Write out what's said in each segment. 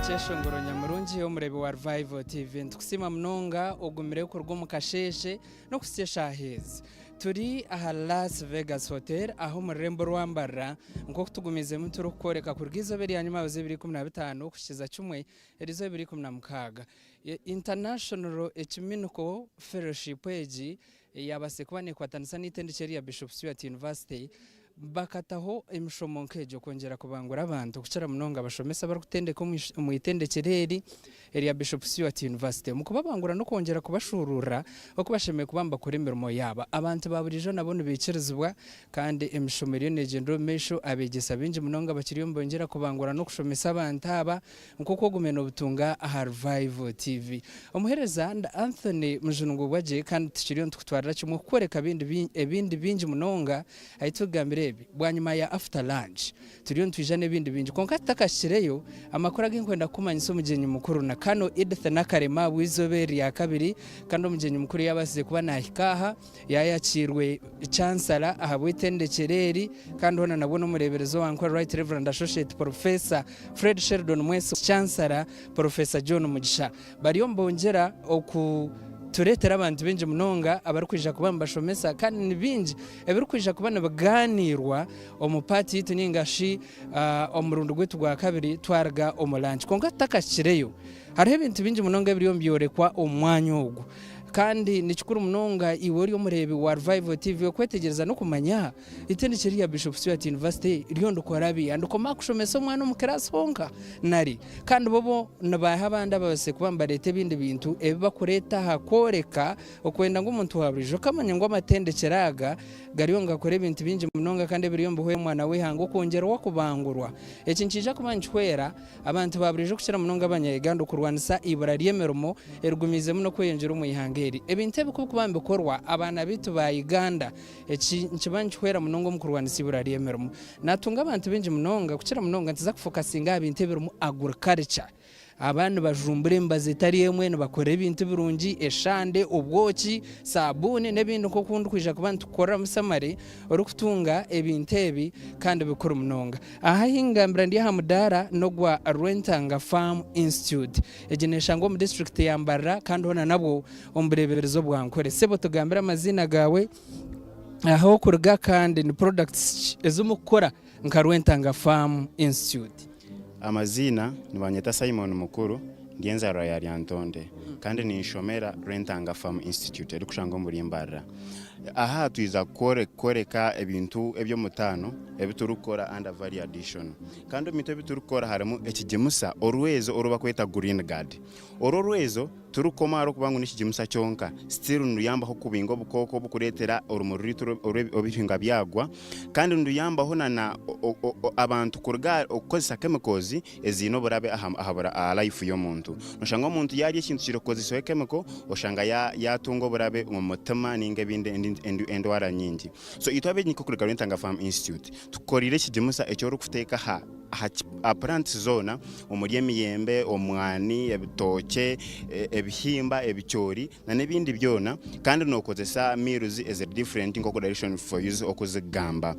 Cheshongoro nyamurungi omurebe wa Revival TV ntukusima mnonga ogumire ukorwa mu kasheshe no kusyesha hezi turi aha Las Vegas Hotel aho murembo rwambara ngo kutugumize muturu koreka kurgizo beri yanyuma baze 2015 kushiza chumwe erizo 2016 International Ecumenical Fellowship age yabasekwane kwa Tanzania itendekeri ya Bishop Stuart University bakataho imishomo nkejo kongera kubangura abantu kucara munonga bashomesa bari kutendeka mu itendekereri eri ya Bishop Stuart University mu kubabangura no kongera kubashurura okubashemeye kubamba kuri mirimo yaba abantu baburijo nabone bikirizwa kandi imishomo iri negendo mesho abegesa binje munonga bakiriyo mbongera kubangura no kushomesa abantu aba nkoko gumeno butunga aha Revival TV omuhereza Anthony Mujungu waje kandi tukiriyo tukutwarira kimwe kukoreka ebindi binje munonga ayitugambire bwanyuma ya after lunch turiyo ntwijane bindi binji konka takashireyo amakora ginkwenda kumanyisa umugenyi mukuru na kano Edith Nakarema wizoberi ya kabiri kandi umugenyi mukuru yabasize kuba nahikaha yayakirwe chancellor ahabwitendekereri kandi hona nabona umureberezo wankwa Right Reverend Associate Professor Fred Sheldon Mweso chancellor Professor John Mugisha bariyo mbongera oku turetera abantu benje munonga abari kwija kubamba shomesa kandi nibinji ebiri kwija kubana baganirwa omupati tuningashi omurundo gwetu gwa kabiri twarga omulanchi konga takashireyo hariho ibintu binje munonga biriyo mbyorekwa omwanya ogu kandi nikikuru munonga iwe ryo murebe wa Revival TV okwetegereza no kumanya itendekeri ya Bishop Stuart University iriyo ndukorabi anduko makushomesa omwana mu class honka nari kandi bobo nabaha abandi abase kubamba lete bindi bintu ebiba kureta hakoreka okwenda ngo umuntu waburijo kamanya ngo amatendekeraga gariyo ngakore ibintu binje munonga kandi biriyo mbuhe mwana we hango kongera wakubangurwa ekinchija kumanchwera abantu baburijo kushira munonga abanyeganda kurwanisa ibura ryemeromo erugumize muno kwenjera umuyihange ebintu ebikubambe korwa abana bitu ba Uganda nchibanchwera munongo mukurwanisa ibura ryemeromo natunga abantu benje munonga kuchira munonga ntiza kufokasinga ibintu ebirumu agriculture abantu bajumbure mbaze tari yemwe bakora ibintu birungi eshande ubwoki sabuni nebindi ko kundu kwija kubantu kora musamare ori kutunga ebintu ebi kandi bikora munonga aha hingambira ndi hamudara no gwa Rwentanga Farm Institute egenesha ngo mu district yambara kandi hona nabo ombureberezo bwankore sebo tugambira amazina gawe aho kurga kandi ni products ezumukora nka Rwentanga Farm Institute. Amazina nibanyeta Simon Mukuru ndienza Royal Yantonde kandi ni Shomera Rwentanga Farm Institute ari kushanga muri Mbara aha tuiza koreka ebintu ebyo mutano ebiturukora under value addition kandi mito ebiturukora harimo ekigemusa orwezo oruba kweta green guard orwezo turukomaro kubangu nishigemusa cyonka still nduyamba ho kubingo bukoko bukuretera urumuri obihinga byagwa kandi nduyamba ho na abantu kurga okozesa chemicals ezino borabe ahabura life yo muntu noshanga umuntu yari ikintu kirokozesa chemical oshanga yatungo borabe mu mutema ninge binde endwara nyingi so itwabe niko kuri Rwentanga Farm Institute tukorire kigemusa ecyo rukuteka ha plant zona umuri emiyembe omwani ebitoke ebihimba ebicyori na nebindi byona kandi nokozesa miruzi as a different incorporation for use okuzigamba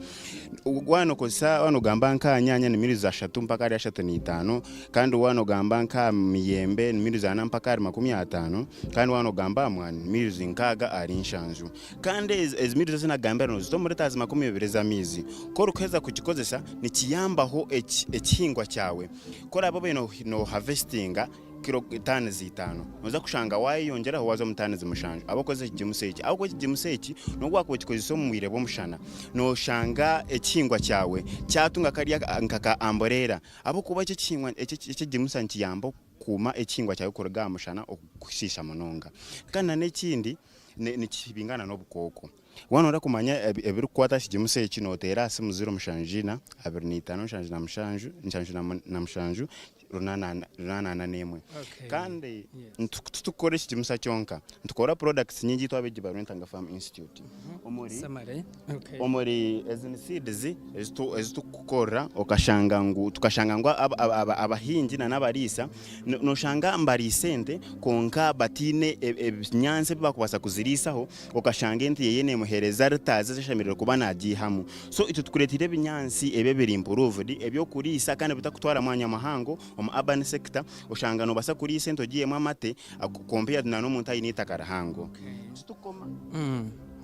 wano kozesa wano gamba nka nyanya ni miruzi 3 mpaka ari 5 kandi wano gamba nka miyembe ni miruzi 4 mpaka ari 50 kandi wano gamba mwani miruzi nkaga ari nshanju kandi as miruzi zina gamba no zitomureta 20 za mizi koro kweza kukikozesa ni kiyambaho ekihingwa cyawe kora abo no harvestinga kilo 5 noza kushanga wayongera wazo mutane zimushanje abakoze igimuseki ahubwo igimuseki no gwako kikozesa mu mwire bo mushana no shanga ekihingwa cyawe cyatunga kariya nkaka amborera abo kuba cyo kihingwa ekigimusanki yambo kuma ekihingwa cyawe koroga mushana okushisha munonga kana nekindi ni kibingana no bukoko wano ora kumanya ebiri kwata kigimuseki no tera simu 0 mushanjina 25 mushanju na mushanju runana nemwe kandi tukore kigimusa cyonka tukora products nyingi twabeje ba Rwentanga Farm Institute omuri ezini seeds ezitukora tukashanga ngo abahingi na nabarisa no shanga mbarisente konka batine ebinyanse bakubasa kuzirisaho okashanga enti yene muhereza ritaze zishamirira kuba nagihamu so ito tukuretire ebinyansi ebe biri improved ebyo kurisa kandi bitakutwara mwanya mahango mu urban sector ushanga no basa kuri sento giyemo amate compared na no muntu ayinita karahango tukoma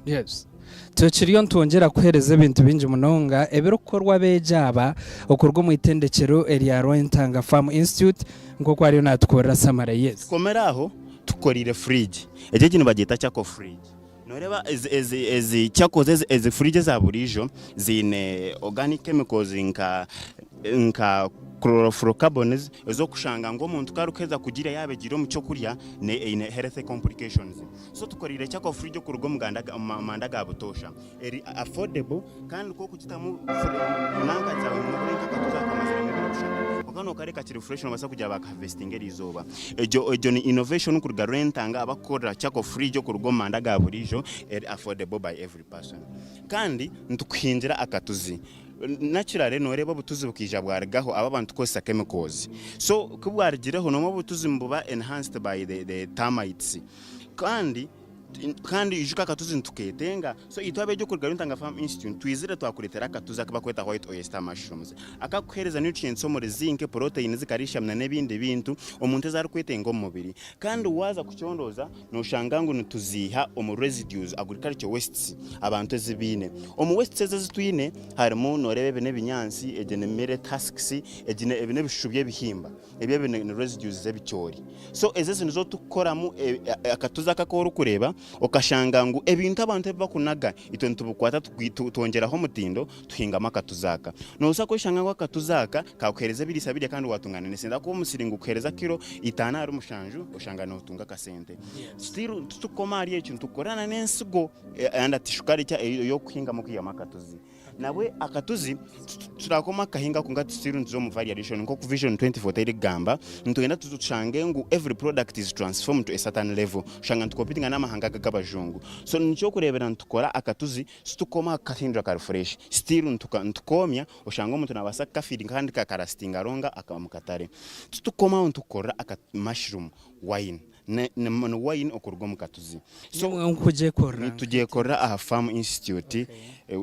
yes tukiriyo ntongera kuhereza ibintu binji munonga ebero korwa bejaba okorwa mu itendekero area Rwentanga Farm Institute ngo kwari natukora samara yes komeraho tukorire fridge eje kintu bagita cyako fridge noreba ezi cyakoze ezi fridge za burijo zine organic chemicals nka chlorofluorocarbons ezo kushanga ngo umuntu karukeza kugira yabegiro mu cyo kurya ne health complications so tukorire cyako fridge ku rugo manda ga butosha eri affordable kandi ko kukitamu nanga zawe mu kurenga katuza kamazira mu bushaka ukano kareka kiri fresh no basa kujya baka harvesting erizoba ejo ni innovation ku ruga Rwentanga abakora cyako fridge ku rugo manda ga burijo eri affordable by every person kandi ntukwinjira akatuzi naturally noreba butuzi bukija bwargaho aba bantu kosa chemicals so kubwargireho no butuzi mbuba enhanced by the termites kandi ijuka katuzi ntuketenga so itwabe cyo kurga Rwentanga Farm Institute twizire twakuretera katuza kabakweta white oyster mushrooms akakuhereza nutrients so muri zinc protein zikarishamna nebindi bintu omuntu ezari kwetenga mu mubiri kandi waza kucyondoza no shangangu ntuziha omu residues agriculture wastes abantu ezibine omu wastes ezitwine harimo norebe nebinyansi ejene mere tasks ejene ebine bishubye bihimba ebye bine residues zebicyori so ezese nizo tukoramu akatuza kakoro kureba okashanga ngo ebintu abantu bakunaga ito ntubukwata twongeraho mutindo tuhinga makatuzaka no usako shanga ngo katuzaka kakuhereza birisa birya kandi watungana nesenda ko umusiringo kuhereza kilo itana ari umushanju oshanga no tunga kasente still tukoma ari ekintu tukorana nensigo anda tishukari cya yo kuhinga mu kiyama katuzi nawe akatuzi turakoma kahinga kunga still nzo mu variation nko ku vision 2040 gamba ntugenda tutushange ngo every product is transformed to a certain level shanga tukopitinga namahanga gabajungu so nicho kurebera ntukora akatuzi situkoma katindra ka refresh still ntukomya oshanga umuntu nabasa kafiri kandi kakarastinga ronga akamukatare tutukoma ntukora aka mushroom wine ne wine okurwa mukatuzi so nkuje kora tugiye kora aha Farm Institute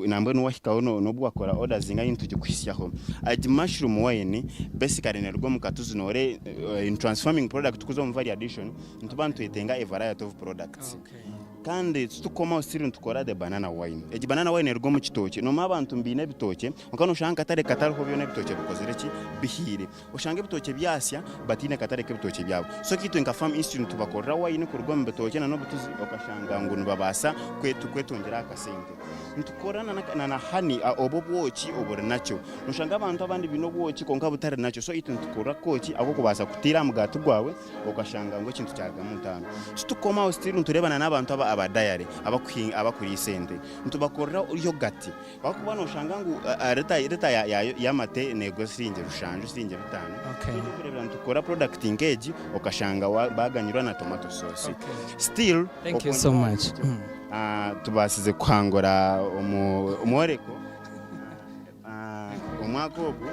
nambwe no wahikaho no bwakora orders zinga yintuje kwisyaho adi mushroom wine basically nerwo mukatuzi nore in transforming product kuzo mu variation ntubantu yetenga a variety of products kandi tukoma usiri tukora de banana wine banana wine ergo mu kitoke no mabantu mbine bitoke ukano ushanga katare ho byone bitoke bikozere ki bihire ushanga bitoke byasya batine katare ke bitoke byabo so kitu inka Farm Institute tubakora wine ku rugo mu bitoke na no butuzi okashanga ngo nubabasa kwetongera akasente ntukorana na hani obobwoki obore nacho ushanga abantu abandi bino bwoki konka butare nacho so itu ntukora koki abo kubasa kutira mu gato gwawe okashanga ngo kintu cyaga mutano tukoma usiri turebana n'abantu abadayare abakuri sente ntubakorera yogurt bakubana ushanga ngo leta ya mate nego singe rushanje singe bitano kurebera ntukora product engage okashanga baganyura na tomato sauce still thank you so much tubasize kwangora umoreko umwakogo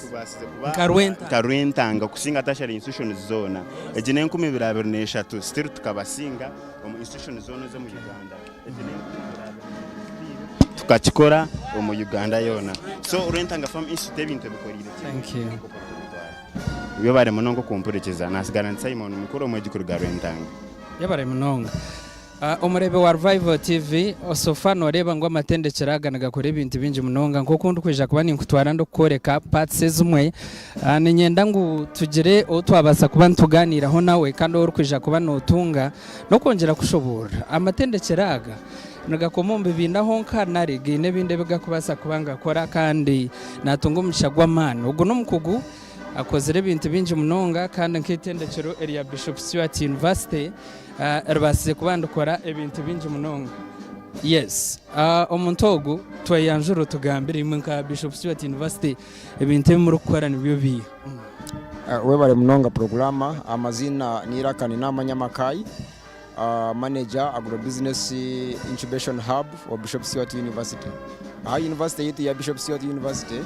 tubasize kuba Rwentanga kusinga tashari institution zona ejene 2023 still tukabasinga mu institution zone zo mu Uganda ejene tukakikora mu Uganda yona so Rwentanga Farm Institute bintu bikorire thank you iyo bare munongo kumpurekeza nasigara Simon mukuru mu gikuru ga Rwentanga yabare munonga umurebe wa Revival TV osofano reba ngo amatendekera aganaga kore ibintu binji munonga nko kundi kwija kuba ni kutwara ndo koreka parts zimwe ni nyenda ngo tugire o twabasa kuba ntuganiraho nawe kandi uri kwija kuba notunga no kongera kushobora amatendekera aga nagakomombe bindaho nkanari gine binde bigakubasa kubanga kora kandi natunga umushagwa man ubwo no mukugu akozere ibintu binji munonga kandi nkitendekero area Bishop Stuart University rwasize kubandukora ibintu binji munonga yes omuntogu twayanjuro tugambira imwe nka Bishop Stuart University ibintu muri gukora nibyo biye webare munonga programa amazina nirakani n'amanyamakayi manager agrobusiness incubation hub of Bishop Stuart University university yitu ya Bishop Stuart University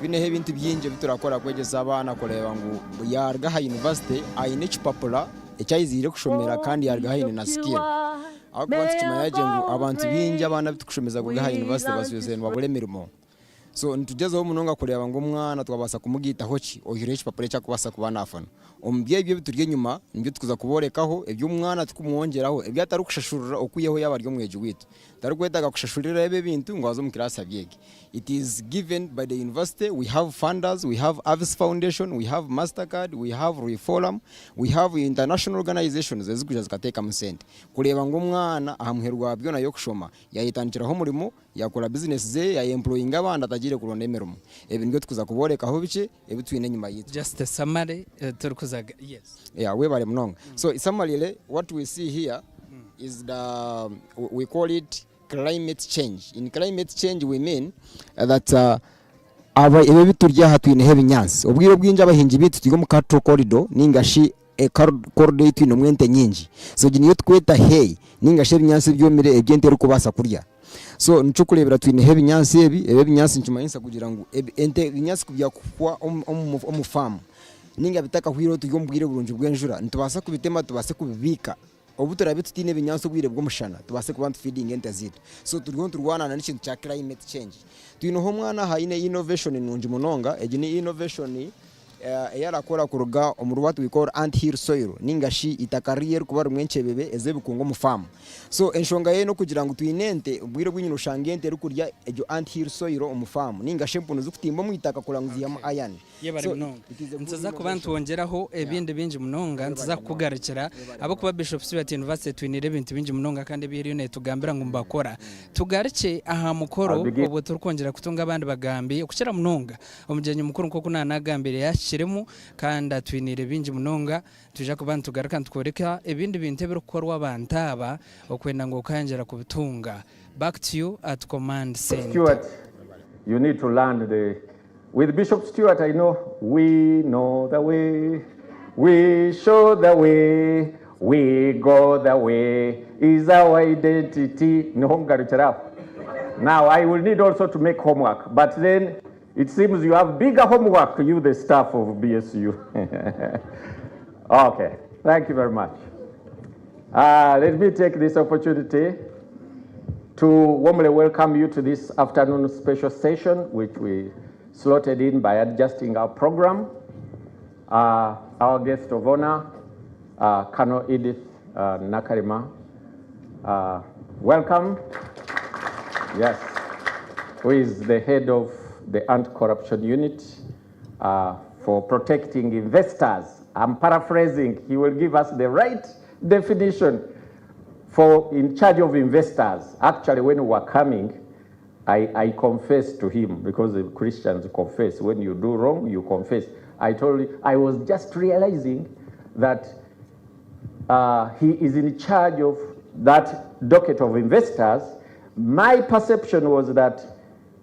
binehe bintu byinje biturakora kwegeza abana kureba ngo yarga ha university ayine chipapula ecyayizire kushomera kandi yarga ha na skill aho kuba tukimanya ngo abantu bingi abana bitukushomeza kugaha university basuzeni babure mirimo so nitugezeho munonga kureba ngo umwana twabasa kumugitaho ki ohireshi papure cya kubasa kubana afana ombye ibyo biturye nyuma nibyo tukuza kuborekaho ibyo umwana tukumwongeraho ibyo atari kushashurura okuyeho yabaryo mweje witu tari kwetaga kushashurira ebe bintu ngo azo mu class abyege. It is given by the university. We have funders, we have Avis Foundation, we have Mastercard, we have Reform, we have international organizations ezikuja zikateka musente kureba ngo umwana ahamherwa byo nayo kushoma yayitandikiraho umurimo yakora business ze ya employing abandi atagire kuronda emerumo ebi nibyo tukuza kuborekaho bice ebi twine nyuma yitu just a summary turukuzaga yes yeah we bare mnonga so summary what we see here is we call it climate change. In climate change we mean that aba ebe biturya hatwine hebinyansi ubwiro bwinja abahingi bitu tigo mu cattle corridor ningashi corridor itwine mwente nyinji so giniyo tweta hey ningashi ebinyansi byomire ebyente rukubasa kurya so ncukurebera twine hebinyansi ebe binyansi ncuma insa kugira ngo ente binyansi kubya kwa omufamu ninga bitaka hwiro tigo mbwire burunji bwenjura ntubasa kubitema tubase kubibika obutura bitu tine binyanso bwire bw'umushana tubase kubantu feeding ente zitu so turiho turwana n'ikintu cya climate change twinoho mwana haine innovation nunji munonga ejini innovation yarakora kuruga omurwatu we anti-hill soil ningashi itakariye kuba rumwenchebebe ezebukungo mufamu so enshonga ye no kugira ngo twinente ubwire bw'inyino shangente rukurya ejo anti-hill soil omufamu ningashi mpuno zukutimba mu itaka kuranguziya mu iron yebari munonga nzaza kubantu wongeraho ebindi binji munonga nzaza kugarukira abo kuba Bishop Stuart University twinire ibintu binji munonga kandi biri ne tugambira ngo mbakora tugarike aha mukoro ubu turukongera kutunga abandi bagambi ukira munonga omujenyi mukuru nko kunanagambire yashiremo kandi twinire binji munonga tuja kubantu tugaruka ntukoreka ebindi bintu birukorwa bantaba okwenda ngo kanjera kubitunga back to you at command center. Stuart, you need to learn with Bishop Stuart. I know the way, we show the way, we go the way is our identity. Now I will need also to make homework, but then it seems you have bigger homework, you the staff of BSU. Okay, thank you very much. Let me take this opportunity to warmly welcome you to this afternoon special session, which we slotted in by adjusting our program. Our guest of honor, Colonel Edith Nakarima. Welcome. Yes, who is the head of the Anti-Corruption Unit for protecting investors. I'm paraphrasing. He will give us the right definition for in charge of investors. Actually, when we were coming, I confessed to him, because the Christians confess. When you do wrong, you confess. I told him, I was just realizing that he is in charge of that docket of investors. My perception was that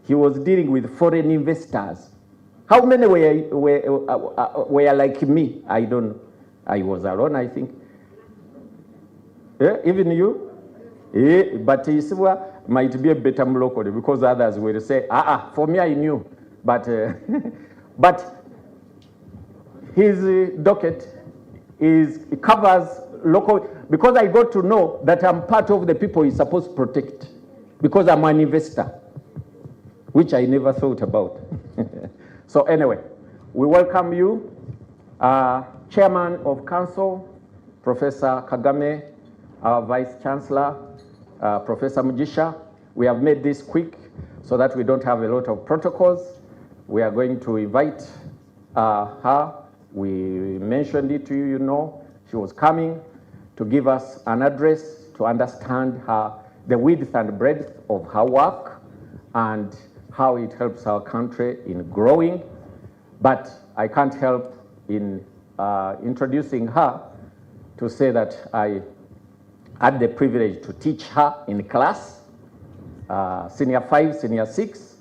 he was dealing with foreign investors. How many were like me? I don't know. I was alone, I think. Even you? But Iswa might be a better locally, because others will say, for me I knew. But, but his docket it covers local, because I got to know that I'm part of the people he's supposed to protect, because I'm an investor, which I never thought about. So anyway, we welcome you, Chairman of Council, Professor Kagame, our Vice Chancellor, Professor Mujisha. We have made this quick so that we don't have a lot of protocols. We are going to invite her. We mentioned it to you, you know. She was coming to give us an address to understand the width and breadth of her work and how it helps our country in growing. But I can't help in introducing her to say that I had the privilege to teach her in class, Senior 5, Senior 6,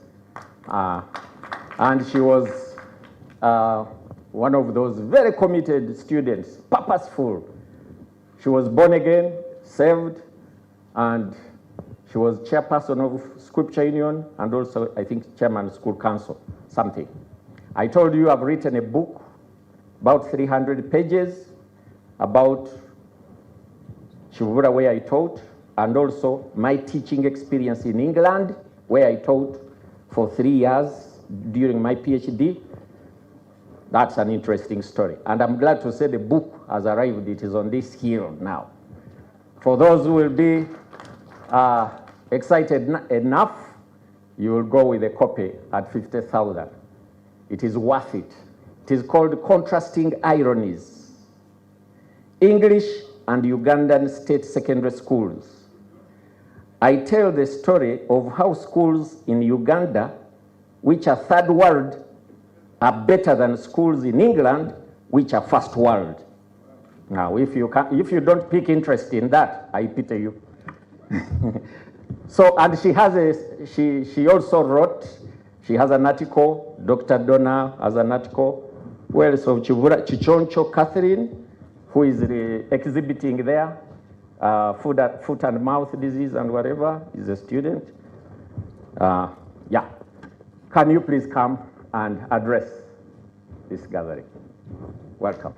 and she was one of those very committed students, purposeful. She was born again, saved, and she was chairperson of Scripture Union and also, I think, chairman of School Council, something. I told you I've written a book, about 300 pages, about Shivura, where I taught, and also my teaching experience in England, where I taught for 3 years during my PhD. That's an interesting story. And I'm glad to say the book has arrived. It is on this hill now. For those who will be excited enough, you will go with a copy at 50,000. It is worth it. It is called Contrasting Ironies, English and Ugandan State Secondary Schools. I tell the story of how schools in Uganda, which are third world, are better than schools in England, which are first world. Now, if you don't pick interest in that, I pity you. So, and she also wrote, she has an article, Dr. Donna has an article, where else of Chivura, Chichoncho Catherine, who is exhibiting there, foot and mouth disease and whatever, is a student. Yeah. Can you please come and address this gathering? Welcome.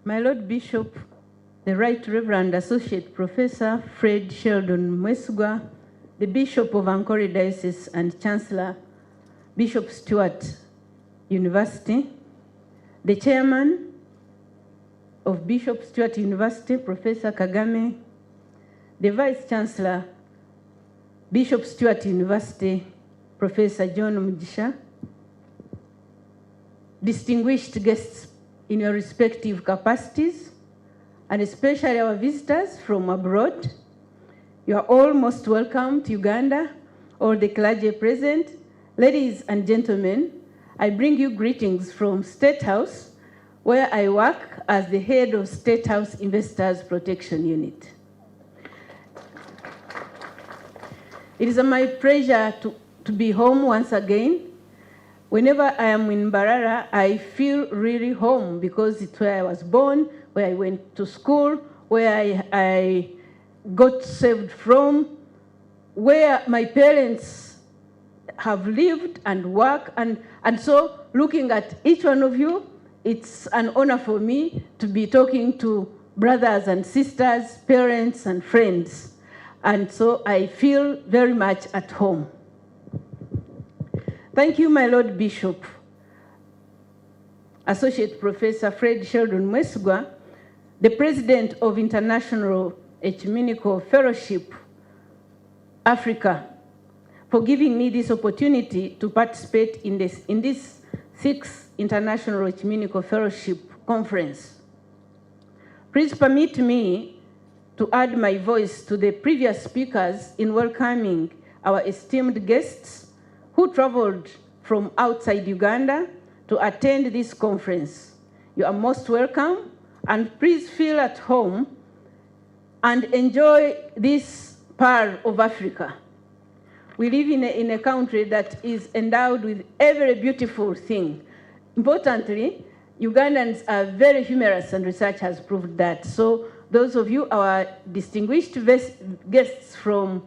My Lord Bishop, the Right Reverend Associate Professor Fred Sheldon Mwesugwa, the Bishop of Ankole Diocese and Chancellor, Bishop Stuart University, the Chairman of Bishop Stuart University, Professor Kagame, the Vice Chancellor, Bishop Stuart University, Professor John Mugisha, distinguished guests in your respective capacities, and especially our visitors from abroad. You are all most welcome to Uganda, all the clergy present. Ladies and gentlemen, I bring you greetings from State House, where I work as the head of State House Investors Protection Unit. It is my pleasure to be home once again. Whenever I am in Mbarara, I feel really home because it's where I was born, where I went to school, where I got saved from, where my parents have lived and worked. And so looking at each one of you, it's an honor for me to be talking to brothers and sisters, parents and friends. And so I feel very much at home. Thank you, my Lord Bishop, Associate Professor Fred Sheldon Mwesugwa, the President of International Ecumenical Fellowship, Africa, for giving me this opportunity to participate in this 6th International Ecumenical Fellowship Conference. Please permit me to add my voice to the previous speakers in welcoming our esteemed guests who traveled from outside Uganda to attend this conference. You are most welcome, and please feel at home and enjoy this pearl of Africa. We live in a country that is endowed with every beautiful thing. Importantly, Ugandans are very humorous, and research has proved that. So those of you, our distinguished guests from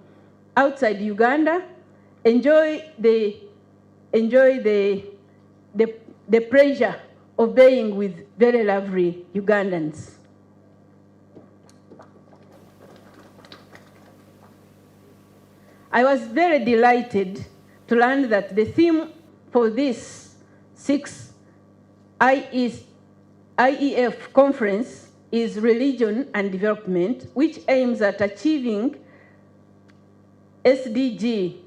outside Uganda, enjoy the pleasure of being with very lovely Ugandans. I was very delighted to learn that the theme for this 6th IEF conference is religion and development, which aims at achieving SDG,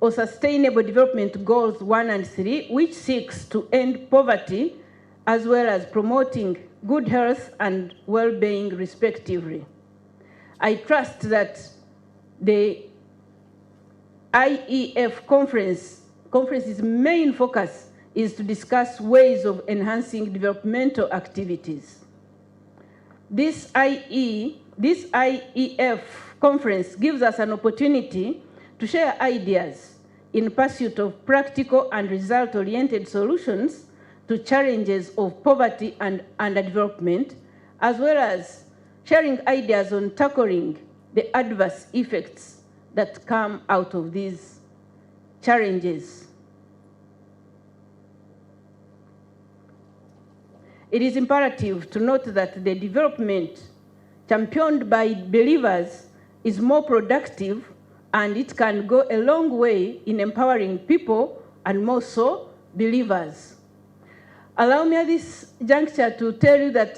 or Sustainable Development Goals 1 and 3, which seeks to end poverty as well as promoting good health and well-being respectively. I trust that the IEF conference's main focus is to discuss ways of enhancing developmental activities. This IEF conference gives us an opportunity to share ideas in pursuit of practical and result-oriented solutions to challenges of poverty and underdevelopment, as well as sharing ideas on tackling the adverse effects that come out of these challenges. It is imperative to note that the development championed by believers is more productive, and it can go a long way in empowering people, and more so believers. Allow me at this juncture to tell you that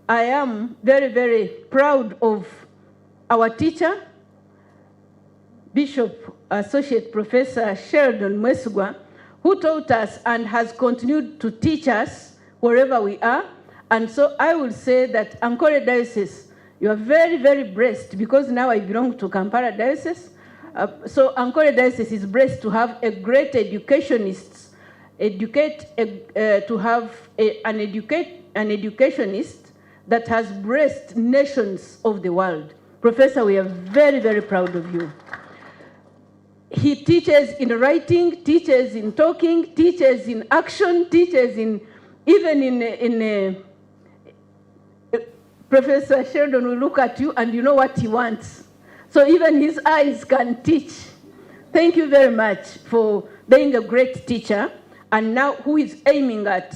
I am very, very proud of our teacher, Bishop Associate Professor Sheldon Mwesugwa, who taught us and has continued to teach us wherever we are. And so I will say that Ankole Diocese, you are very, very blessed, because now I belong to Kampala Diocese. So Ankole Diocese is blessed to have a great educationist, to have an educationist that has blessed nations of the world. Professor, we are very, very proud of you. He teaches in writing, teaches in talking, teaches in action, teaches in Professor Sheldon will look at you and you know what he wants. So even his eyes can teach. Thank you very much for being a great teacher, and now who is aiming at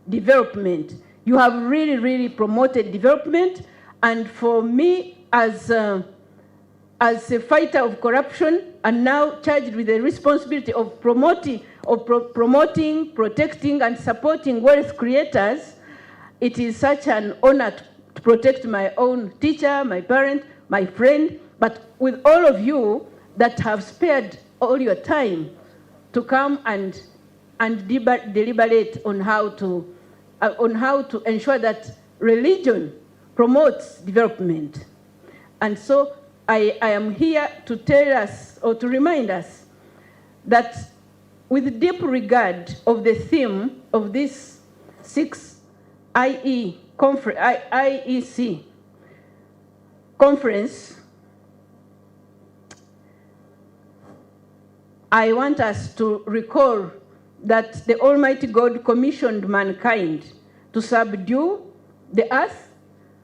development. You have really, really promoted development, and for me as a fighter of corruption, and now charged with the responsibility of promoting, protecting, and supporting wealth creators, it is such an honor to protect my own teacher, my parent, my friend, but with all of you that have spared all your time to come and deliberate on how to ensure that religion promotes development. And so I am here to tell us, or to remind us, that with deep regard of the theme of this 6th IEC conference, I want us to recall that the Almighty God commissioned mankind to subdue the earth,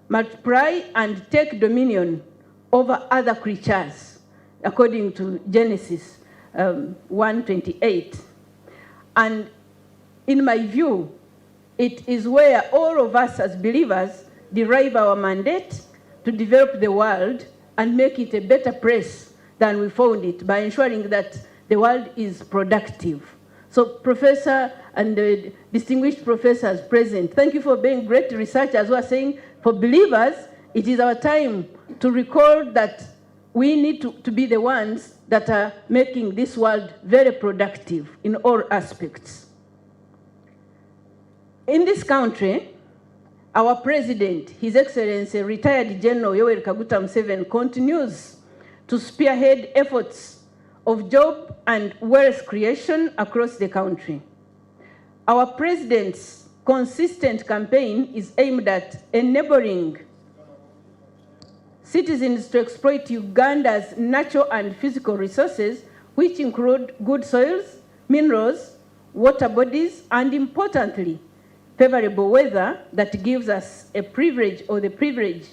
multiply, and take dominion over other creatures, according to Genesis 1:28. And in my view, it is where all of us as believers derive our mandate to develop the world and make it a better place than we found it, by ensuring that the world is productive. So Professor and the distinguished professors present, thank you for being great researchers who are saying, for believers, it is our time to recall that we need to be the ones that are making this world very productive in all aspects. In this country, our president, His Excellency, retired General Yoweri Kaguta Museveni, continues to spearhead efforts of job and wealth creation across the country. Our president's consistent campaign is aimed at enabling citizens to exploit Uganda's natural and physical resources, which include good soils, minerals, water bodies, and importantly, favorable weather that gives us a privilege, or the privilege,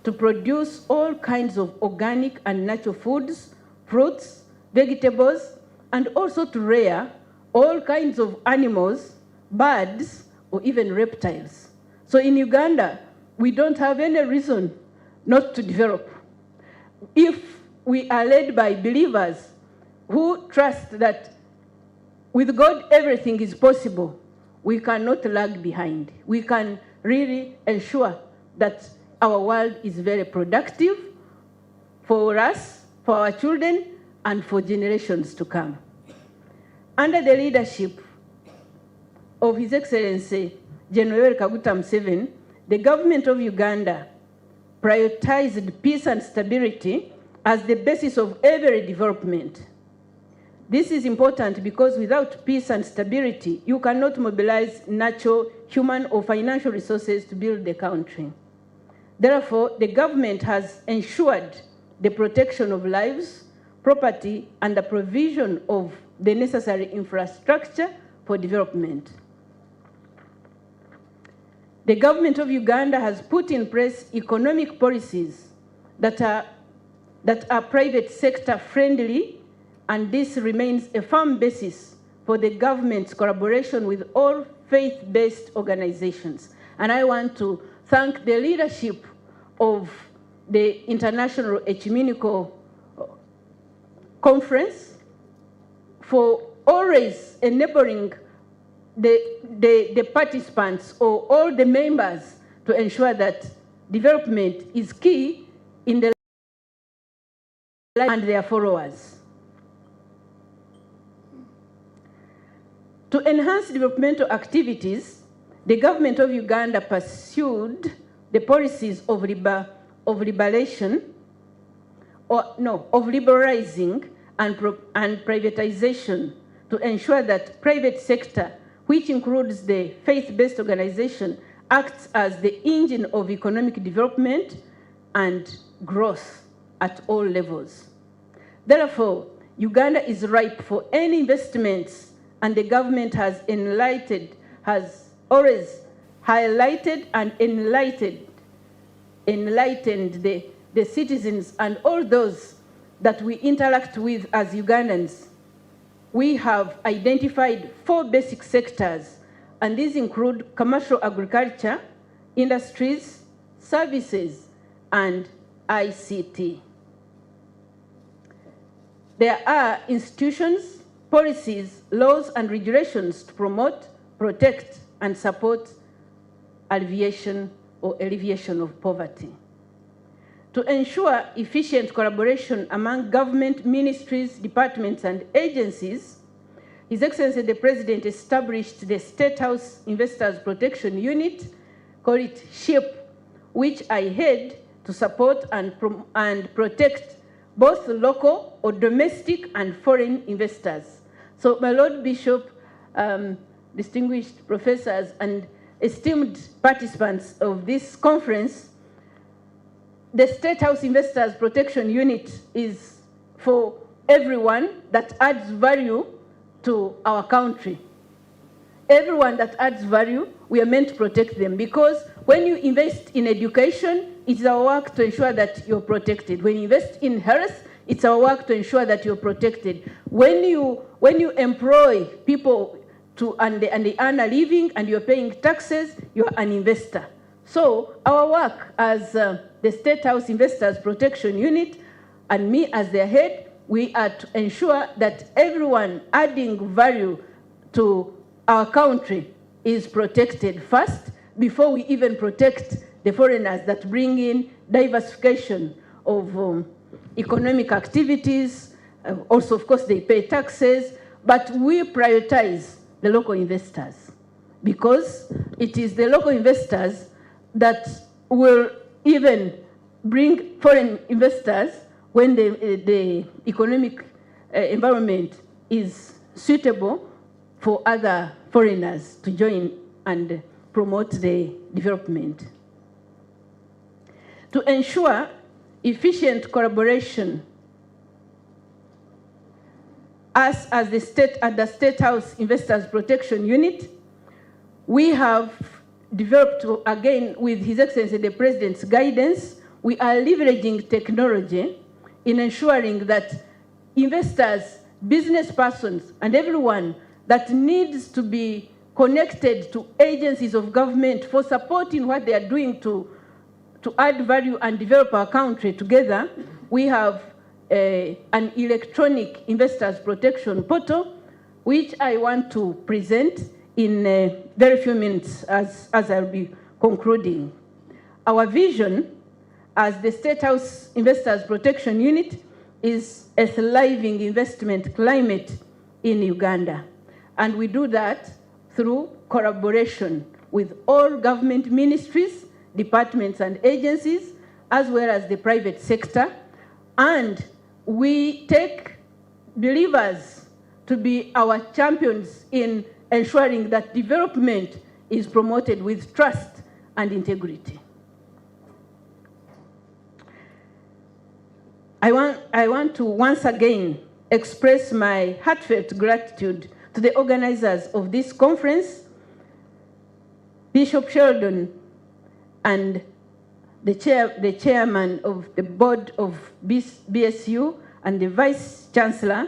to produce all kinds of organic and natural foods, fruits, vegetables, and also to rear all kinds of animals, birds, or even reptiles. So in Uganda, we don't have any reason not to develop. If we are led by believers who trust that with God everything is possible, we cannot lag behind. We can really ensure that our world is very productive for us, for our children, and for generations to come. Under the leadership of His Excellency General Yoweri Kaguta Museveni, the government of Uganda prioritized peace and stability as the basis of every development. This is important because without peace and stability, you cannot mobilize natural, human, or financial resources to build the country. Therefore, the government has ensured the protection of lives, property, and the provision of the necessary infrastructure for development. The government of Uganda has put in place economic policies that are private sector friendly, and this remains a firm basis for the government's collaboration with all faith-based organizations. And I want to thank the leadership of the International Ecumenical Conference for always enabling the participants or all the members to ensure that development is key in the life and their followers. To enhance developmental activities, the government of Uganda pursued the policies of liberalizing and privatization to ensure that private sector, which includes the faith-based organization, acts as the engine of economic development and growth at all levels. Therefore, Uganda is ripe for any investments, and the government has always highlighted and enlightened the citizens and all those that we interact with as Ugandans. We have identified 4 basic sectors, and these include commercial agriculture, industries, services, and ICT. There are institutions, policies, laws, and regulations to promote, protect, and support alleviation of poverty. To ensure efficient collaboration among government ministries, departments, and agencies, His Excellency the President established the State House Investors Protection Unit, call it SHIP, which I head to support and protect both local or domestic and foreign investors. So, my Lord Bishop, distinguished professors, and esteemed participants of this conference, the State House Investors Protection Unit is for everyone that adds value to our country. Everyone that adds value, we are meant to protect them, because when you invest in education, it's our work to ensure that you're protected. When you invest in health, it's our work to ensure that you're protected. When you employ people and they earn a living and you're paying taxes, you're an investor. So our work as the State House Investors Protection Unit, and me as their head, we are to ensure that everyone adding value to our country is protected first, before we even protect the foreigners that bring in diversification of economic activities. Also, of course, they pay taxes, but we prioritize the local investors, because it is the local investors that will even bring foreign investors when the economic environment is suitable for other foreigners to join and promote the development. To ensure efficient collaboration, us as the State House Investors Protection Unit, we have developed, again with His Excellency the President's guidance, we are leveraging technology in ensuring that investors, business persons, and everyone that needs to be connected to agencies of government for supporting what they are doing to add value and develop our country together, we have an electronic investors protection portal, which I want to present in very few minutes as I'll be concluding. Our vision as the State House Investors Protection Unit is a thriving investment climate in Uganda. And we do that through collaboration with all government ministries, departments, and agencies, as well as the private sector. And we take believers to be our champions in ensuring that development is promoted with trust and integrity. I want to once again express my heartfelt gratitude to the organizers of this conference, Bishop Sheldon and the chairman of the board of BSU and the vice chancellor.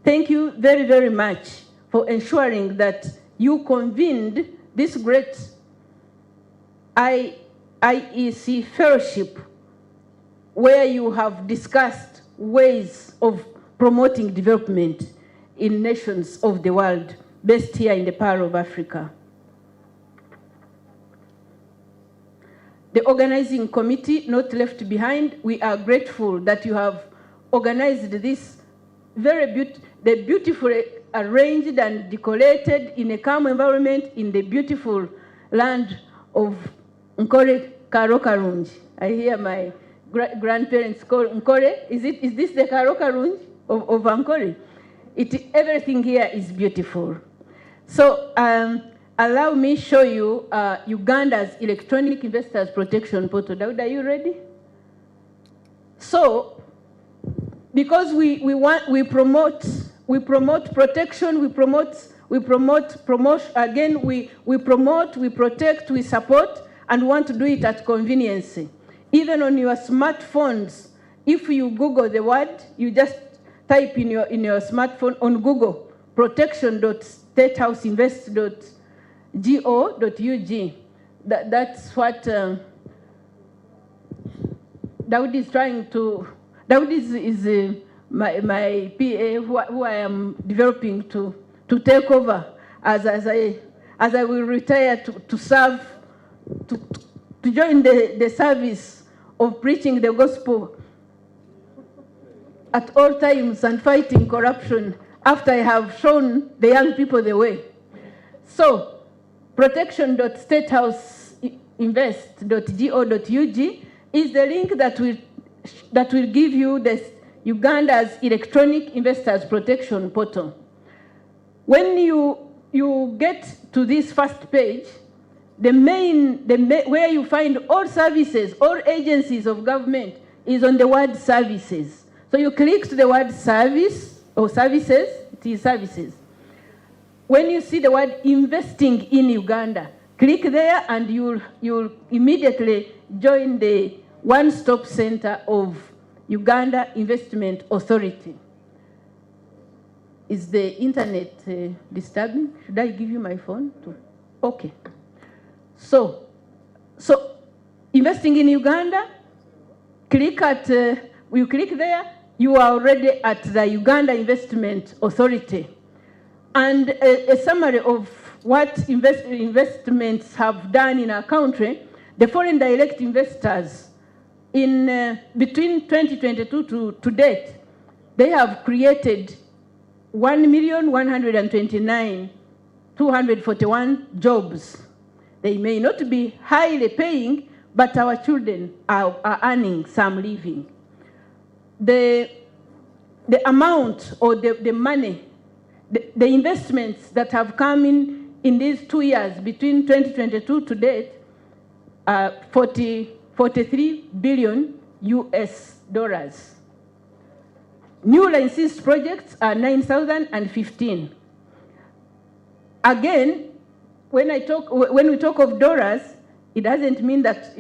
Thank you very, very much for ensuring that you convened this great IEC fellowship where you have discussed ways of promoting development in nations of the world, based here in the Pearl of Africa. The organizing committee, not left behind, we are grateful that you have organized this beautifully arranged and decorated in a calm environment in the beautiful land of Nkore Karokarunji. I hear my grandparents call Nkore. Is this the Karokarunji of Nkore? Everything here is beautiful. So allow me show you Uganda's electronic investors protection portal. Daud, are you ready? So, because we promote protection, we protect, we support, and want to do it at convenience. Even on your smartphones, if you Google the word, you just type in your smartphone on Google, protection.statehouseinvest.go.ug. That's what Daud is trying to. Daud is my PA who I am developing to take over as I will retire to serve, to join the service of preaching the gospel at all times and fighting corruption after I have shown the young people the way. So, protection.statehouseinvest.go.ug is the link that will give you Uganda's electronic investors protection portal. When you get to this first page, where you find all services, all agencies of government is on the word services. So you click to the word service or services, it is services. When you see the word investing in Uganda, click there and you'll immediately join the one-stop center of Uganda Investment Authority. Is the internet disturbing? Should I give you my phone too? Okay. So investing in Uganda, you click there, you are already at the Uganda Investment Authority. And a summary of what investments have done in our country, the foreign direct investors in between 2022 to date, they have created 1,129,241 jobs. They may not be highly paying, but our children are earning some living. The amount or the money, the investments that have come in these 2 years between 2022 to date, 43 billion US dollars. New licensed projects are 9,015. Again, when we talk of dollars, it doesn't mean that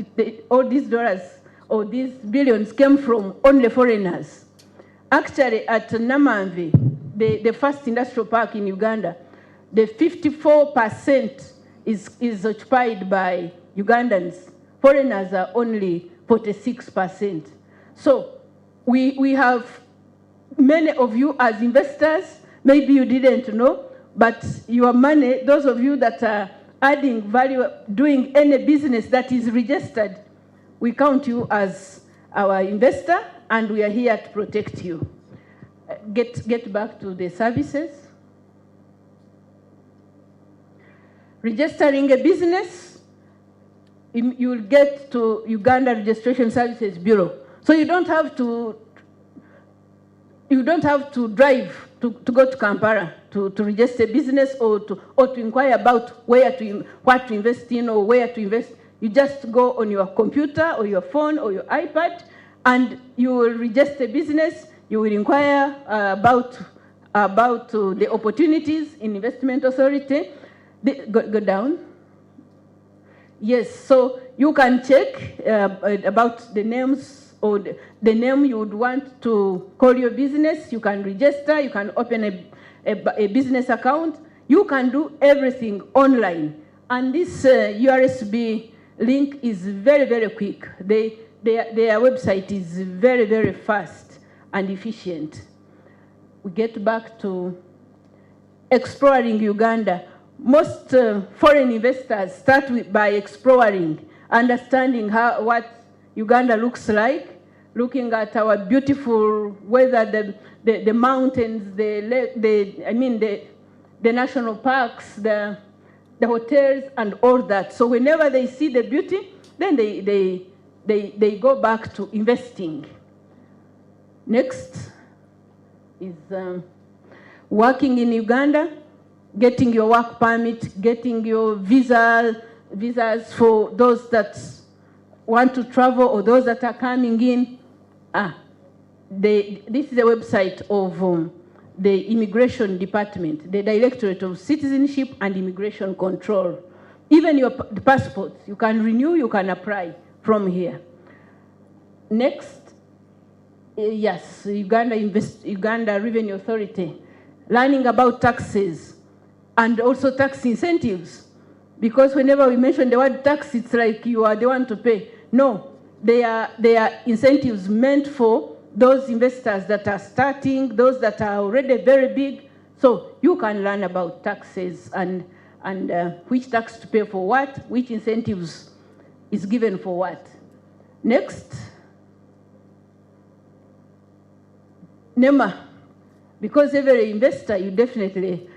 all these dollars or these billions came from only foreigners. Actually, at Namanvi, the first industrial park in Uganda, the 54% is occupied by Ugandans. Foreigners are only 46%. So we have many of you as investors, maybe you didn't know, but your money, those of you that are adding value, doing any business that is registered, we count you as our investor and we are here to protect you. Get back to the services. Registering a business, you'll get to Uganda Registration Services Bureau. So you don't have to drive to go to Kampala to register a business or to inquire about what to invest in or where to invest. You just go on your computer or your phone or your iPad and you will register a business. You will inquire about the opportunities in Investment Authority. Go down. Yes, so you can check about the names or the name you would want to call your business. You can register, you can open a business account. You can do everything online. And this USB link is very, very quick. Their website is very, very fast and efficient. We get back to exploring Uganda. Most foreign investors start by exploring, understanding what Uganda looks like, looking at our beautiful weather, the mountains, the national parks, the hotels, and all that. So whenever they see the beauty, then they go back to investing. Next is working in Uganda, getting your work permit, getting your visas for those that want to travel or those that are coming in. This is the website of the Immigration Department, the Directorate of Citizenship and Immigration Control. Even your passports, you can renew, you can apply from here. Next, yes, Uganda Revenue Authority, learning about taxes and also tax incentives. Because whenever we mention the word tax, it's like you are the one to pay. No, they are incentives meant for those investors that are starting, those that are already very big. So you can learn about taxes and which tax to pay for what, which incentives is given for what. Next, NEMA. Because every investor, every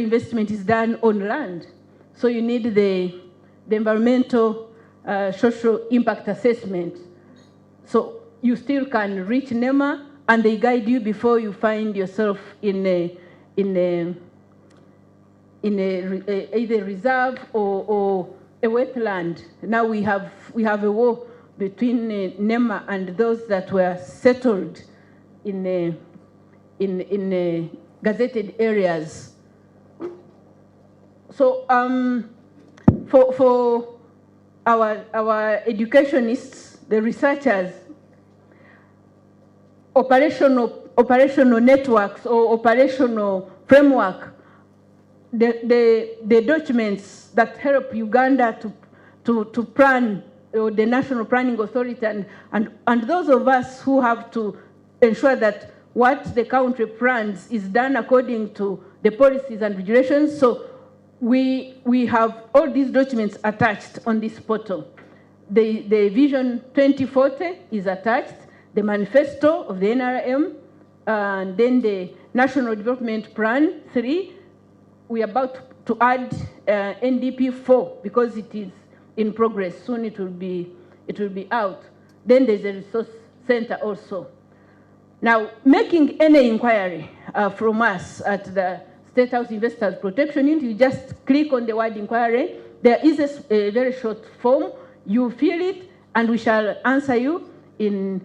investment is done on land. So you need the environmental social impact assessment. So you still can reach NEMA and they guide you before you find yourself in either reserve or a wetland. Now we have a war between NEMA and those that were settled in gazetted areas. So for our educationists, the researchers, operational networks or operational framework, the documents that help Uganda to plan, or the National Planning Authority, and those of us who have to ensure that what the country plans is done according to the policies and regulations. So we have all these documents attached on this portal. The Vision 2040 is attached, the manifesto of the NRM, and then the National Development Plan 3. We are about to add NDP 4 because it is in progress. Soon it will be out. Then there's a resource center also. Now, making any inquiry from us at the State House Investors Protection Unit, you just click on the word inquiry. There is a very short form. You fill it, and we shall answer you in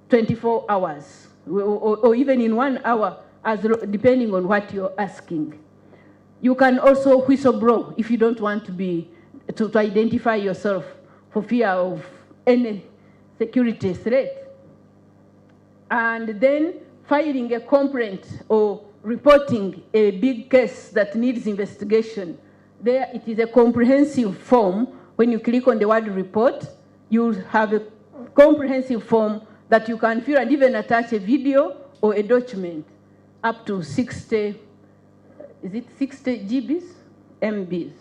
24 hours, or even in 1 hour, depending on what you're asking. You can also whistleblow if you don't want to identify yourself for fear of any security threat. And then filing a complaint or reporting a big case that needs investigation. There it is a comprehensive form. When you click on the word report, you'll have a comprehensive form that you can fill and even attach a video or a document up to 60, is it 60 GBs? MBs.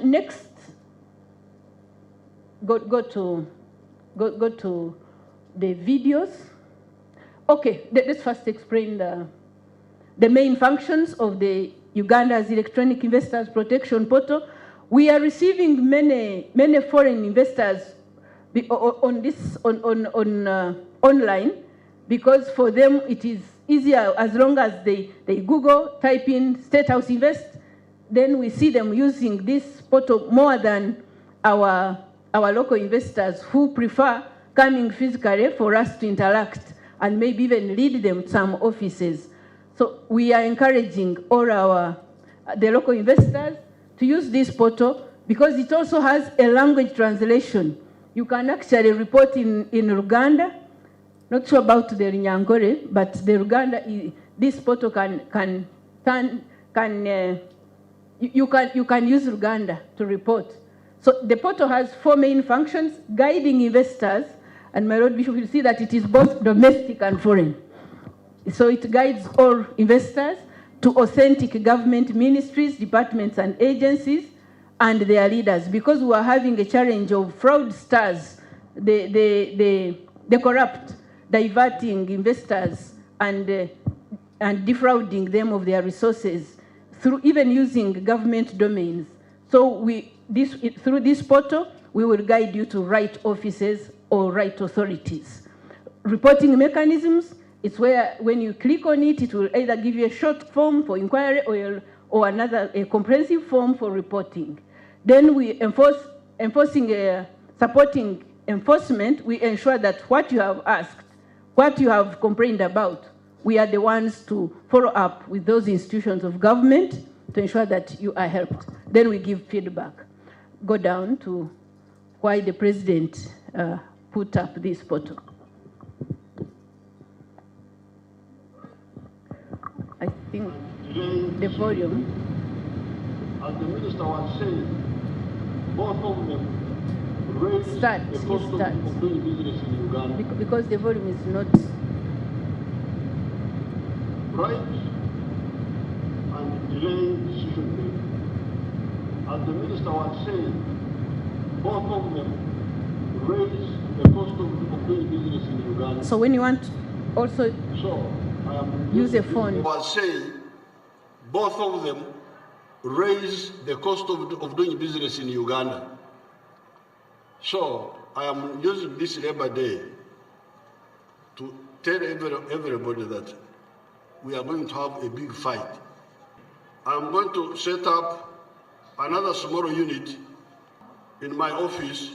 Next, go to the videos. Okay, let's first explain the main functions of the Uganda's Electronic Investors Protection Portal. We are receiving many foreign investors on online because for them it is easier as long as they Google, type in State House Invest, then we see them using this portal more than our local investors who prefer coming physically for us to interact and maybe even lead them to some offices. So we are encouraging all the local investors to use this portal because it also has a language translation. You can actually report in Luganda. Not sure about the Nyangore, but the Luganda, this portal you can use Luganda to report. So the portal has 4 main functions: guiding investors, and my Lord Bishop will see that it is both domestic and foreign. So it guides all investors to authentic government ministries, departments, and agencies, and their leaders, because we are having a challenge of fraudsters, the corrupt, diverting investors and defrauding them of their resources through even using government domains. So through this portal, we will guide you to right offices or right authorities. Reporting mechanisms, it's where when you click on it, it will either give you a short form for inquiry or a comprehensive form for reporting. Then we supporting enforcement, we ensure that what you have asked, what you have complained about, we are the ones to follow up with those institutions of government to ensure that you are helped. Then we give feedback. Go down to why the president put up this portal. I think the volume. As the minister was saying, both of them raised the cost of doing business in Uganda. Because the volume is not. Bribes and delaying decision making. As the minister was saying, both of them raised the cost of doing business in Uganda. So when you want also use a phone. I was saying, both of them raise the cost of doing business in Uganda. So I am using this Labor Day to tell everybody that we are going to have a big fight. I'm going to set up another small unit in my office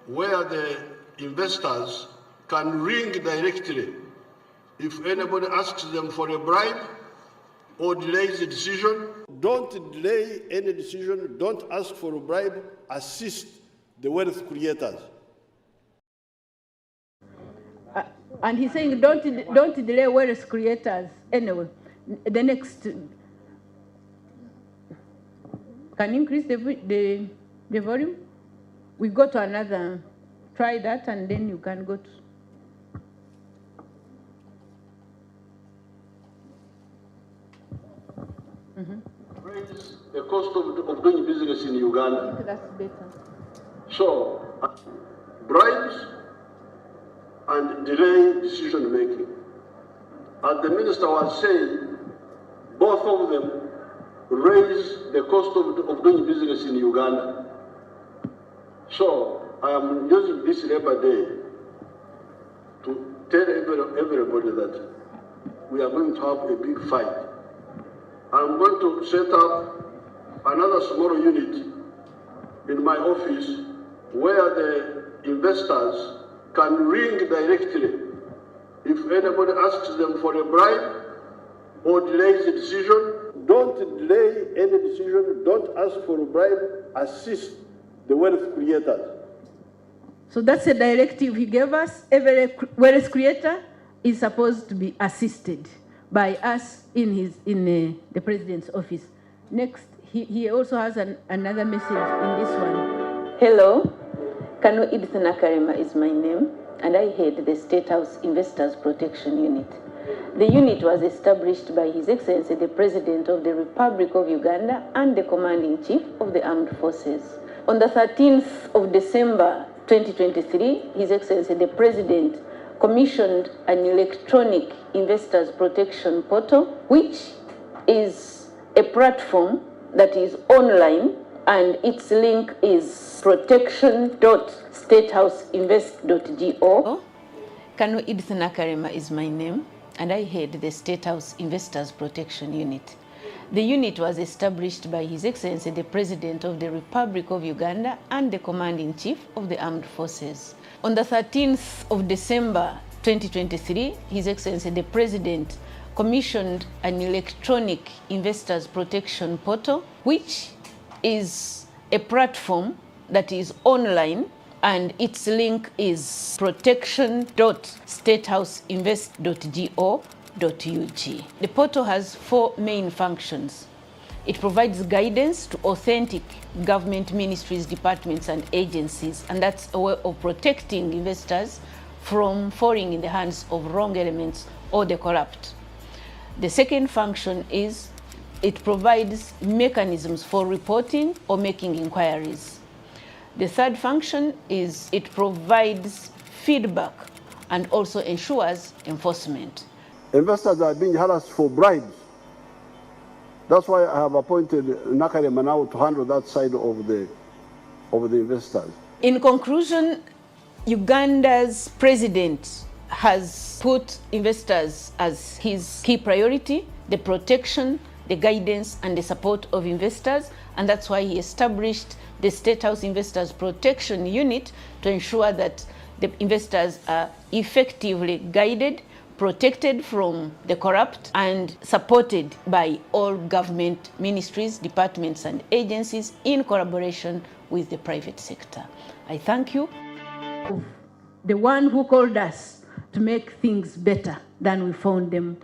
where the investors can ring directly if anybody asks them for a bribe or delays a decision. Don't delay any decision, don't ask for a bribe, assist the wealth creators. And he's saying don't delay wealth creators. Anyway, the next, can you increase the volume? We go to another, try that and then you can go to. Raise the cost of doing business in Uganda. I think that's better. So, bribes and delaying decision making. As the minister was saying, both of them raise the cost of doing business in Uganda. So, I am using this Labor Day to tell everybody that we are going to have a big fight. I'm going to set up another small unit in my office where the investors can ring directly if anybody asks them for a bribe or delays a decision. Don't delay any decision, don't ask for a bribe, assist the wealth creators. So that's a directive he gave us. Every wealth creator is supposed to be assisted by us in the president's office. Next, he also has another message in this one. Hello, Kano Edith Nakarema is my name, and I head the State House Investors Protection Unit. The unit was established by His Excellency the President of the Republic of Uganda and the Commanding Chief of the Armed Forces. On the 13th of December 2023, His Excellency the President commissioned an electronic investors protection portal, which is a platform that is online, and its link is protection.statehouseinvest.go. Kano Edith Nakarema is my name, and I head the State House Investors Protection Unit. The unit was established by His Excellency the President of the Republic of Uganda and the Commander-in-Chief of the Armed Forces. On the 13th of December 2023, His Excellency the President commissioned an electronic investors protection portal, which is a platform that is online, and its link is protection.statehouseinvest.go.ug. The portal has 4 main functions. It provides guidance to authentic government ministries, departments, and agencies, and that's a way of protecting investors from falling in the hands of wrong elements or the corrupt. The second function is it provides mechanisms for reporting or making inquiries. The third function is it provides feedback and also ensures enforcement. Investors are being harassed for bribes. That's why I have appointed Nakarema now to handle that side of the investors. In conclusion, Uganda's president has put investors as his key priority, the protection, the guidance, and the support of investors, and that's why he established the State House Investors Protection Unit to ensure that the investors are effectively guided, protected from the corrupt, and supported by all government ministries, departments, and agencies in collaboration with the private sector. I thank you. The one who called us to make things better than we found them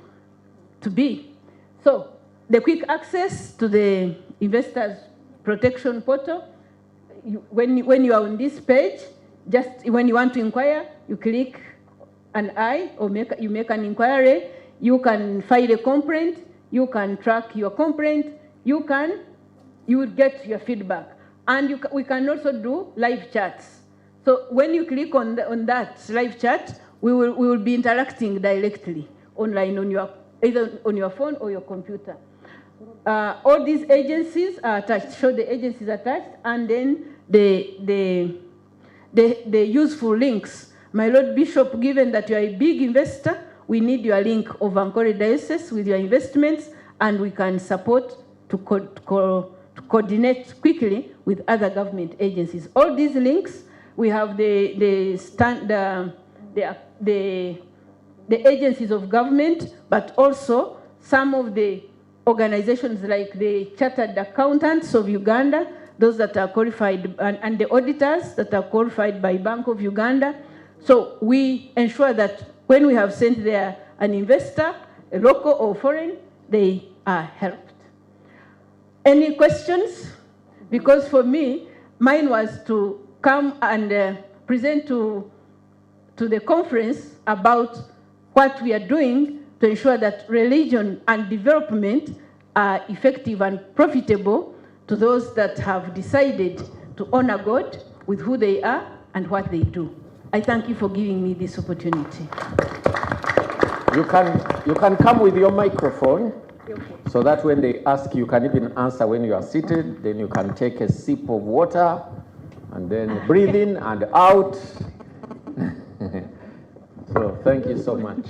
to be. So, the quick access to the Investors Protection Portal, when you are on this page, just when you want to inquire, you click an I or you make an inquiry, you can file a complaint, you can track your complaint, you will get your feedback. And we can also do live chats. So when you click on that live chat, we will be interacting directly online either on your phone or your computer. All these agencies are attached, show the agencies attached, and then the useful links. My Lord Bishop, given that you are a big investor, we need your link of Ankole Diocese with your investments, and we can support to coordinate quickly with other government agencies. All these links, we have the agencies of government, but also some of the organizations like the Chartered Accountants of Uganda, those that are qualified, and the auditors that are qualified by Bank of Uganda. So we ensure that when we have sent there an investor, a local or foreign, they are helped. Any questions? Because for me, mine was to come and present to the conference about what we are doing to ensure that religion and development are effective and profitable to those that have decided to honor God with who they are and what they do. I thank you for giving me this opportunity. You can come with your microphone, so that when they ask, you can even answer when you are seated. Then you can take a sip of water and then breathe in and out. So thank you so much.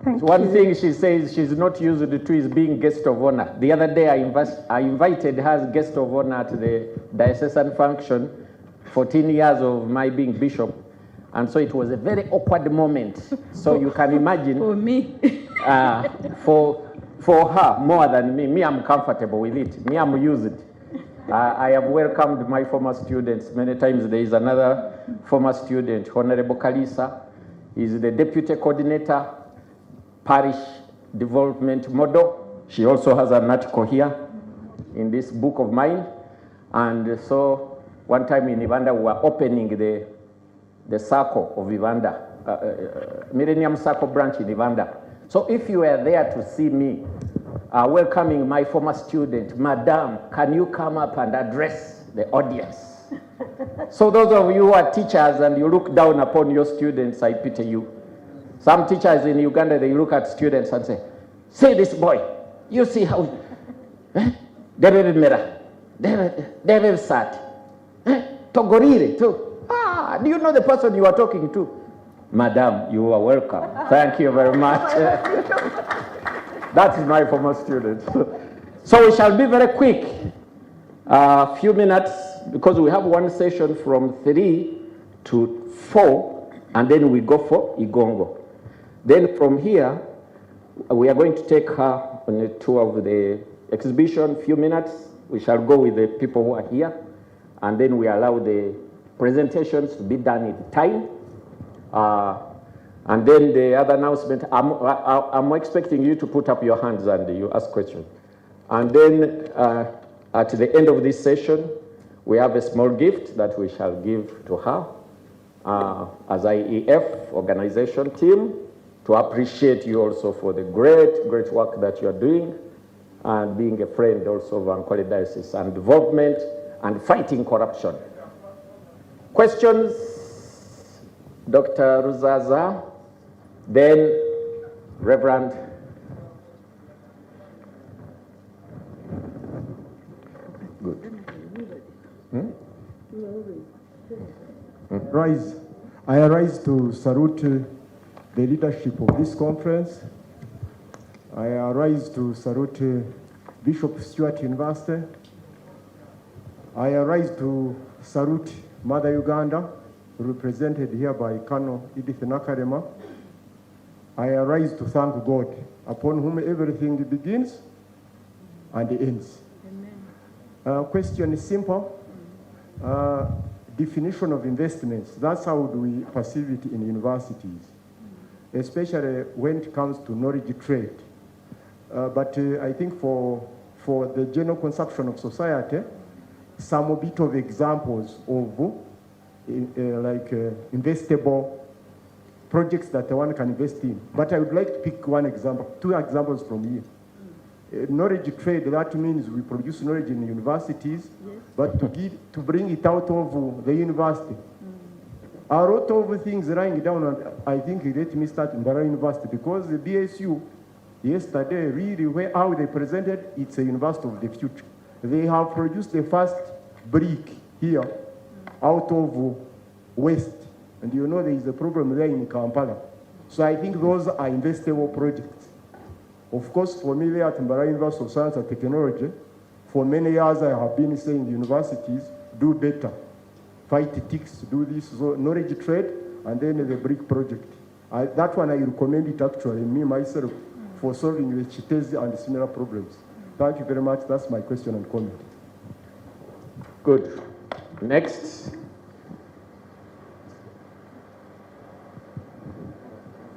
One thing she says she's not used to is being guest of honor. The other day I invited her as guest of honor at the diocesan function, 14 years of my being bishop. And so it was a very awkward moment. So you can imagine. For me. For her, more than me. Me, I'm comfortable with it. Me, I'm used. I have welcomed my former students many times. There is another former student, Honorable Kalisa. He's the deputy coordinator, parish development model. She also has an article here in this book of mine. And so one time in Uganda, we were opening the circle of Uganda, Millennium Circle branch in Uganda. So if you were there to see me welcoming my former student, Madam, can you come up and address the audience? So those of you who are teachers and you look down upon your students, I pity you. Some teachers in Uganda, they look at students and say, see this boy, you see how, David Mera, David Sat, Togorire too. do you know the person you are talking to? Madam, you are welcome. Thank you very much. That is my former student. So we shall be very quick. A few minutes, because we have one session from 3 to 4, and then we go for Igongo. Then from here, we are going to take her on a tour of the exhibition, few minutes. We shall go with the people who are here, and then we allow the presentations to be done in time. And then the other announcement, I'm expecting you to put up your hands and you ask questions. And then at the end of this session, we have a small gift that we shall give to her as IEF organization team to appreciate you also for the great work that you are doing and being a friend also of Ankole Diocese and involvement and fighting corruption. Questions? Dr. Ruzaza, then Reverend. Good. I arise to salute the leadership of this conference. I arise to salute Bishop Stuart University. I arise to salute Mother Uganda, represented here by Colonel Edith Nakarema. I arise to thank God, upon whom everything begins and ends. Question is simple. Definition of investments. That's how do we perceive it in universities, especially when it comes to knowledge trade. But I think for the general consumption of society, some bit of examples of investable projects that one can invest in. But I would like to pick one example, two examples from here. Knowledge trade, that means we produce knowledge in universities, yes, but to bring it out of the university. A lot of things lying down, and I think let me start in Mbara University, because the BSU, yesterday, really how they presented, it's a university of the future. They have produced the first brick here out of waste. And you know there is a problem there in Kampala. So I think those are investable projects. Of course, for me there at Mbara University of Science and Technology, for many years I have been saying universities do better. Fight ticks, do this, so knowledge trade, and then the brick project. That one I recommend it actually, me myself, for solving the Chitezi and similar problems. Thank you very much. That's my question and comment. Good. Next.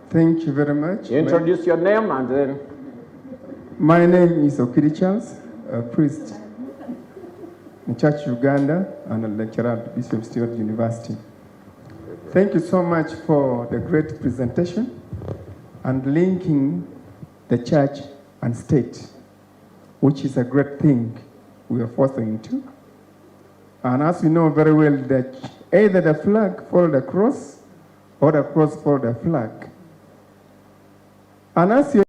Thank you very much. You introduce your name and then. My name is Okiri Charles, a priest in Church Uganda and a lecturer at Bishop Stuart University. Thank you so much for the great presentation and linking the church and state, which is a great thing we are fostering to. And as we know very well, that either the flag follow the cross or the cross follow the flag. And as you